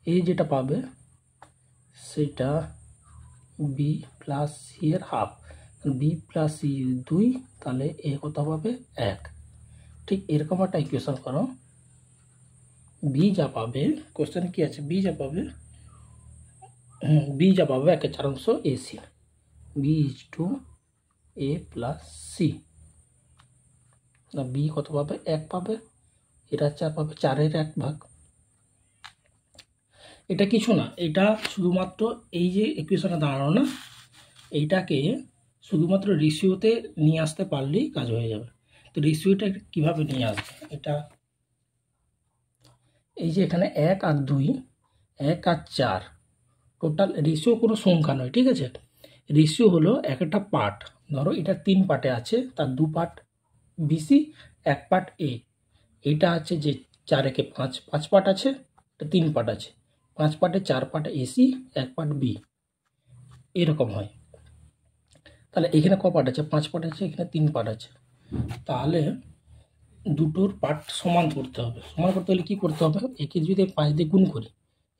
এ যেটা পাবে সেটা বি প্লাস সি এর হাফ, বি প্লাস সি 2, তাহলে এ কত পাবে 1। ঠিক এরকম একটা ইকুয়েশন করো, বি যা পাবে, কোশ্চেন কি আছে, বি যা পাবে, বি যা পাবে 1/4 AC, B is to A plus C, B কত পাবে 1 পাবে, এটা 4 পাবে, 4-এর 1 ভাগ। এটা কিছু না, এটা শুধুমাত্র এই যে ইকুয়েশনে দাঁড়ানো না, এইটাকে শুধুমাত্র রেশিওতে নিয়ে আসতে পারলেই কাজ হয়ে যাবে। তো রেশিওটা কিভাবে নিয়ে আসবে, এটা এই যে এখানে 1 আর 2, 1 আর 4, টোটাল রেশিও কোনো সংখ্যা নয়, ঠিক আছে। রেশিও হলো একটা পার্ট, ধরো এটা 3 পার্টে আছে, তার 2 পার্ট বিসি, 1 পার্ট এ। এটা আছে যে 4 একে 5, 5 পার্ট আছে, 3 পার্ট আছে, 5 পার্টে 4 পার্ট এসি, 1 পার্ট বি, এরকম হয়। তাহলে এখানে ক পার্ট আছে, 5 পার্ট আছে, এখানে 3 পার্ট আছে। তাহলে দুটোর পার্ট সমান করতে হবে। সমান করতে হলে কী করতে হবে, একে যদি 5 দিয়ে গুণ করি,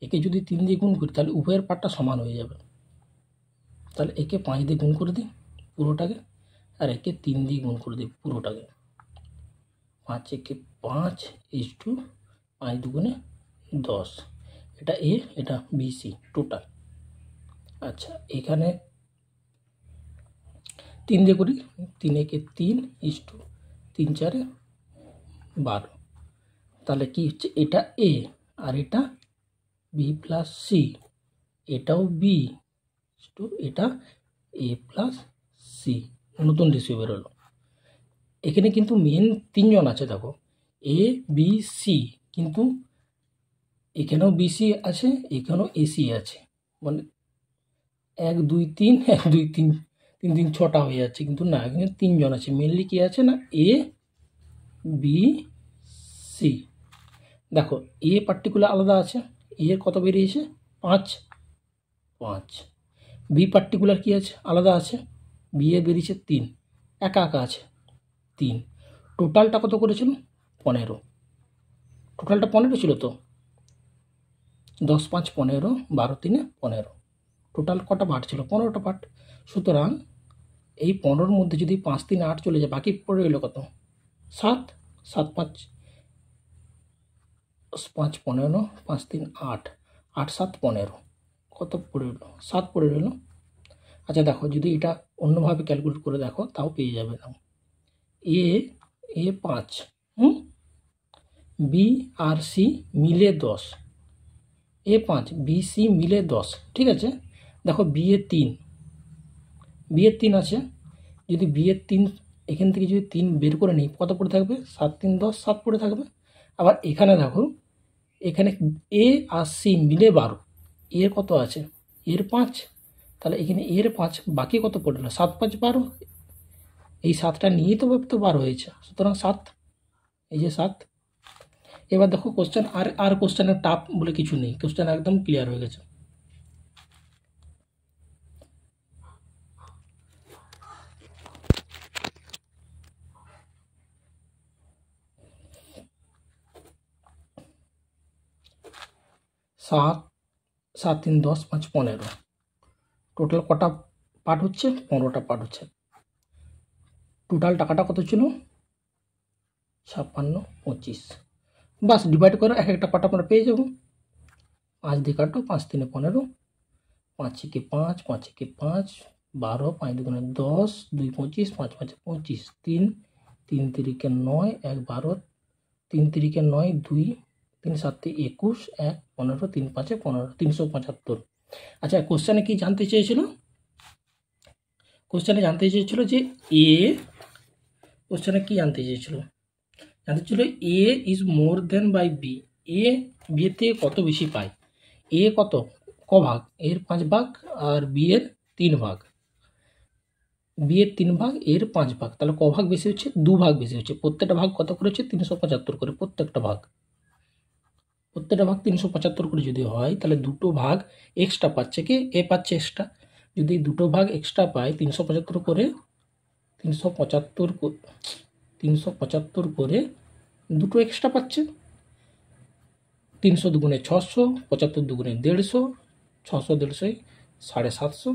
একে যদি 3 দিয়ে গুণ করি, তাহলে উভয়ের পার্টটা সমান হয়ে যাবে। তাহলে একে 5 দিয়ে গুণ করে দিই পুরোটাকে, আর একে 3 দিয়ে গুণ করে দিই পুরোটাকে। 5 একে 5 ইজ টু 5 দুগুণে 10, এটা এ, এটা বিসি টোটাল। আচ্ছা, এখানে 3 দিয়ে করি, 3 একে 3 ইজ টু 3 4 12। তাহলে কি হচ্ছে, এটা এ আর এটা বি প্লাস সি, এটাও বি টু এটা এ প্লাস সি, নতুন রেশিও বেরোলো। এখানে কিন্তু মেন 3 জন আছে, দেখো এ বি সি, কিন্তু এখানেও বিসি আছে, এখানেও এসি আছে, মানে 1 2 3 1 2 3 3 3 6টা হয়ে যাচ্ছে, কিন্তু না, এখানে 3 জন আছে। মেনলি কি আছে না, এ বি সি। দেখো এ পার্টিকুলার আলাদা আছে, এ এর কত বেরিয়েছে 5 5, বি পার্টিকুলার কি আছে, আলাদা আছে, বি এ বেরিয়েছে 3, একা একা আছে 3। টোটালটা কত করেছিল 15, টোটালটা 15 ছিল তো, 10 5 15, 12 3 15, টোটাল কটা পার্ট ছিল, 15টা পার্ট। সুতরাং এই 15-র মধ্যে যদি 5 3 8 চলে যায়, বাকি পড়ে রইল কত, 7, 7 5 5 15, 5 3 8, 8 7 15, কত পড়ে রইল, 7 পড়ে রইল। আচ্ছা দেখো, যদি এটা অন্যভাবে ক্যালকুলেট করে দেখো, তাও পেয়ে যাবে না। এ এ 5, বি আর সি মিলে 10, এ 5 বি সি মিলে 10, ঠিক আছে। দেখো বি এ 3, বি এর 3 আছে, যদি বি এর 3 এখান থেকে যদি 3 বের করে নিই, কত পড়ে থাকবে, 7 3 10, 7 পড়ে থাকবে। আবার এখানে দেখো, এখানে এ আর সি মিলে 12, এর কত আছে, এর 5, তাহলে এখানে এর 5, বাকি কত পড়লো, 7 5 12, এই 7টা নিয়েই তো 12 হয়েছে, সুতরাং 7, এই যে 7। এবার দেখো কোশ্চেন, আর কোশ্চেনের টাফ বলে কিছু নেই, কোশ্চেন একদম ক্লিয়ার হয়ে গেছে। সাত 7 3 10 5 15, টোটাল কটা পার্ট হচ্ছে, 15টা পার্ট হচ্ছে। টোটাল টাকাটা কত ছিল, 56 25, বাস ডিভাইড করে এক একটা পার্ট আমরা পেয়ে যাবো। 5 দিয়ে কাটো, 5 3 15, 5 একে 5 5 একে 5 12, 5 দুগুণে 10, 2 25, 5 5 25, 3 3 তিরিকে 9, 1 12, 3 তিরিকে 9, 2 3 7 21, 1 15, 3 5 15, 375। আচ্ছা, কোশ্চেনে কি জানতে চেয়েছিল, কোশ্চেনে জানতে চেয়েছিল যে এ, কোশ্চেনে কি জানতে চেয়েছিল, জানতে ছিল A is more than by B, A B এর থেকে কত বেশি পায়, এ কত ক ভাগ, এর 5 ভাগ, আর বি এর 3 ভাগ, বি এর 3 ভাগ, এর 5 ভাগ, তাহলে ক ভাগ বেশি হচ্ছে, 2 ভাগ বেশি হচ্ছে। প্রত্যেকটা ভাগ কত করেছে, 375 করে, প্রত্যেকটা ভাগ 375 করে যদি হয়, তাহলে দুটো ভাগ এক্সট্রা পাচ্ছে, কি এ পাচ্ছে এক্সট্রা। যদি দুটো ভাগ এক্সট্রা পায় 375 করে, 375 করে দুটো এক্সট্রা পাচ্ছে, 300 দুগুণে 600, 75 দুগুণে 150, 600 150 750।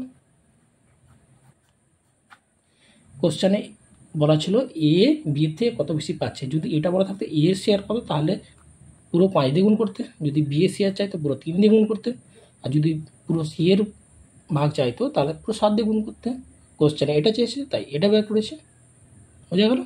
কোশ্চেনে বলা ছিল এ বি এর থেকে কত বেশি পাচ্ছে। যদি এটা বলা থাকতো এ এর শেয়ার কত, তাহলে পুরো 5 দিয়ে গুণ করতে। যদি বি এর শেয়ার চাইতো পুরো 3 দিয়ে গুণ করতে। আর যদি পুরো সি এর ভাগ চাইতো তাহলে পুরো 7 দিয়ে গুণ করতে। কোশ্চেনে এটা চেয়েছে তাই এটা বের করেছে। বোঝা গেল?